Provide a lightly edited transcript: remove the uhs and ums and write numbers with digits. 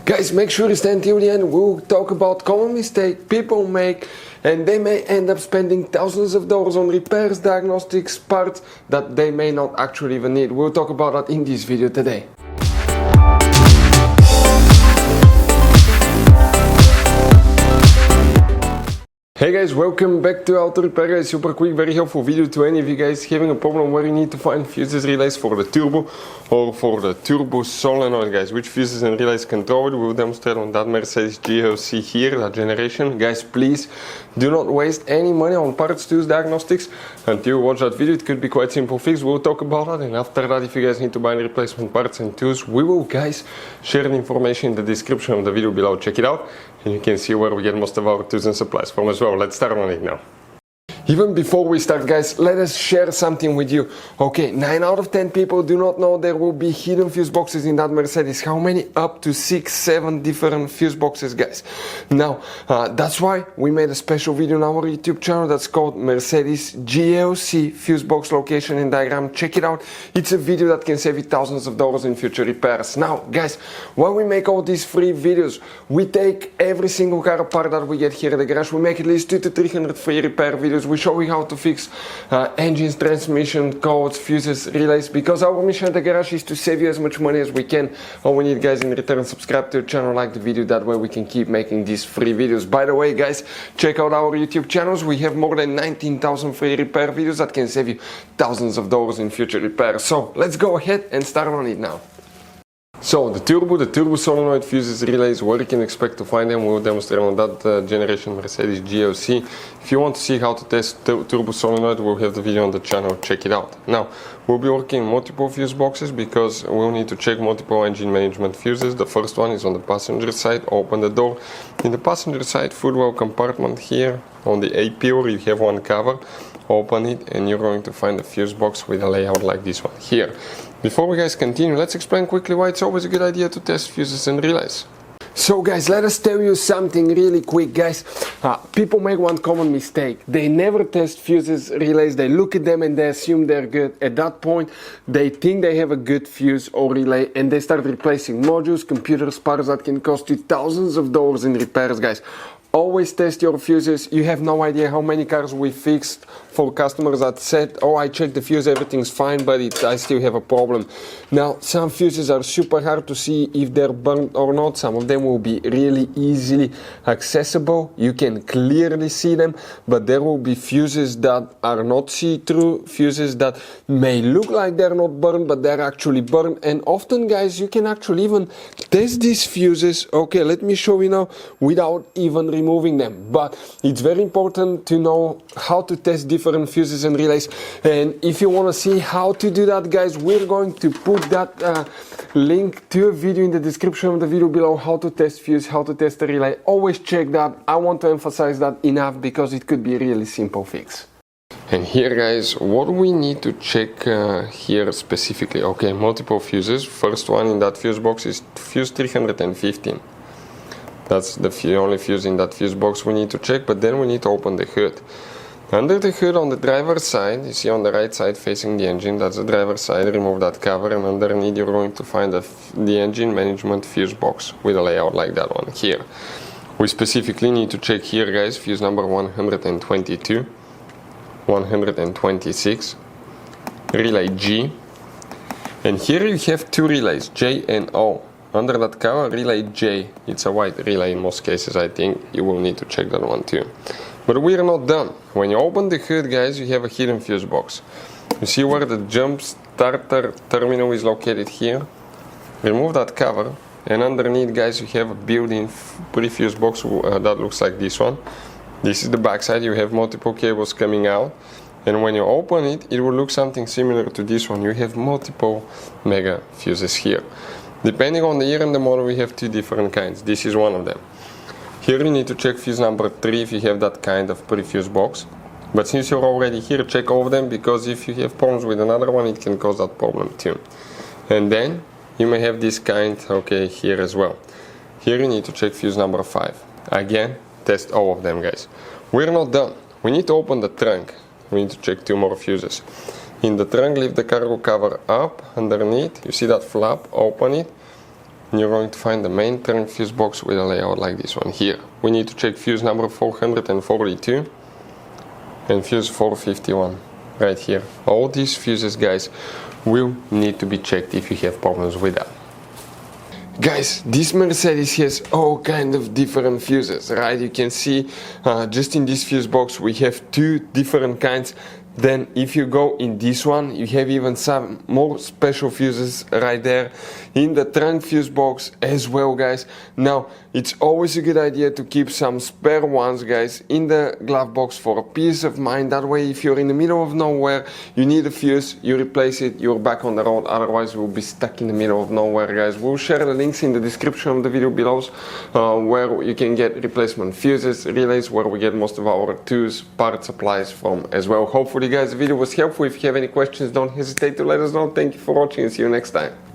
Guys, make sure you stay until the end. We'll talk about common mistakes people make, and they may end up spending thousands of dollars on repairs, diagnostics, parts that they may not actually even need. We'll talk about that in this video today. Hey guys, welcome back to Auto Repair guys. Super quick, very helpful video to any of you guys having a problem where you need to find fuses relays for the turbo or for the turbo solenoid guys. Which fuses and relays control it, we'll demonstrate on that Mercedes GLC here, that generation. Guys, please do not waste any money on parts, tools, diagnostics until you watch that video. It could be quite simple fix, we'll talk about that, and after that, if you guys need to buy any replacement parts and tools, we will guys share the information in the description of the video below. Check it out and you can see where we get most of our tools and supplies from as well. Let's start on it now. Even before we start guys, let us share something with you. Okay, 9 out of 10 people do not know there will be hidden fuse boxes in that Mercedes. How many? Up to 6-7 different fuse boxes guys. Now, that's why we made a special video on our YouTube channel that's called Mercedes GLC fuse box location and diagram. Check it out. It's a video that can save you thousands of dollars in future repairs. Now guys, when we make all these free videos, we take every single car apart that we get here at the garage. We make at least 200 to 300 free repair videos. We show you how to fix engines, transmission, codes, fuses, relays, because our mission at the garage is to save you as much money as we can. All we need guys in return, subscribe to the channel, like the video, that way we can keep making these free videos. By the way guys, check out our YouTube channels. We have more than 19,000 free repair videos that can save you thousands of dollars in future repairs. So let's go ahead and start on it now. So the turbo solenoid fuses, relays, where you can expect to find them, we'll demonstrate on that generation Mercedes GLC. If you want to see how to test turbo solenoid, we'll have the video on the channel, check it out. Now, we'll be working multiple fuse boxes because we'll need to check multiple engine management fuses. The first one is on the passenger side. Open the door. In the passenger side footwell compartment here, on the A pillar, you have one cover. Open it and you're going to find a fuse box with a layout like this one here. Before we guys continue, let's explain quickly why it's always a good idea to test fuses and relays. So guys, let us tell you something really quick guys. People make one common mistake. They never test fuses, relays, they look at them and they assume they're good. At that point, they think they have a good fuse or relay and they start replacing modules, computers, parts that can cost you thousands of dollars in repairs guys. Always test your fuses. You have no idea how many cars we fixed for customers that said, oh, I checked the fuse, everything's fine, but I still have a problem. Now, some fuses are super hard to see if they're burnt or not. Some of them will be really easily accessible. You can clearly see them, but there will be fuses that are not see-through, fuses that may look like they're not burned, but they're actually burned. And often, guys, you can actually even test these fuses. Okay, let me show you now without even removing them, but it's very important to know how to test different fuses and relays. And if you want to see how to do that guys, we're going to put that link to a video in the description of the video below, how to test fuse, how to test a relay. Always check that. I want to emphasize that enough because it could be a really simple fix. And here guys, what we need to check here specifically, okay, multiple fuses. First one in that fuse box is fuse 315. That's the only fuse in that fuse box we need to check, but then we need to open the hood. Under the hood on the driver's side, you see on the right side facing the engine, that's the driver's side, remove that cover, and underneath you're going to find the engine management fuse box with a layout like that one here. We specifically need to check here guys, fuse number 122, 126, relay G, and here you have two relays, J and O. Under that cover, relay J, it's a white relay in most cases, I think you will need to check that one too. But we are not done. When you open the hood guys, you have a hidden fuse box. You see where the jump starter terminal is located here? Remove that cover and underneath guys you have a built-in prefuse box that looks like this one. This is the back side, you have multiple cables coming out. And when you open it, it will look something similar to this one. You have multiple mega fuses here. Depending on the year and the model, we have two different kinds. This is one of them. Here you need to check fuse number 3 if you have that kind of prefuse box. But since you're already here, check all of them, because if you have problems with another one, it can cause that problem too. And then you may have this kind, okay, here as well. Here you need to check fuse number 5. Again, test all of them guys. We're not done. We need to open the trunk. We need to check 2 more fuses. In the trunk, leave the cargo cover up underneath. You see that flap? Open it. you're going to find the main trunk fuse box with a layout like this one here. We need to check fuse number 442 and fuse 451 right here. All these fuses, guys, will need to be checked if you have problems with that. Guys, this Mercedes has all kind of different fuses, right? You can see just in this fuse box we have two different kinds. Then if you go in this one, you have even some more special fuses right there in the trunk fuse box as well, guys. Now, it's always a good idea to keep some spare ones, guys, in the glove box for a peace of mind. That way, if you're in the middle of nowhere, you need a fuse, you replace it, you're back on the road. Otherwise, we'll be stuck in the middle of nowhere, guys. We'll share the links in the description of the video below where you can get replacement fuses, relays, where we get most of our tools, part supplies from as well. Hopefully, guys, the video was helpful. If you have any questions, don't hesitate to let us know. Thank you for watching and see you next time.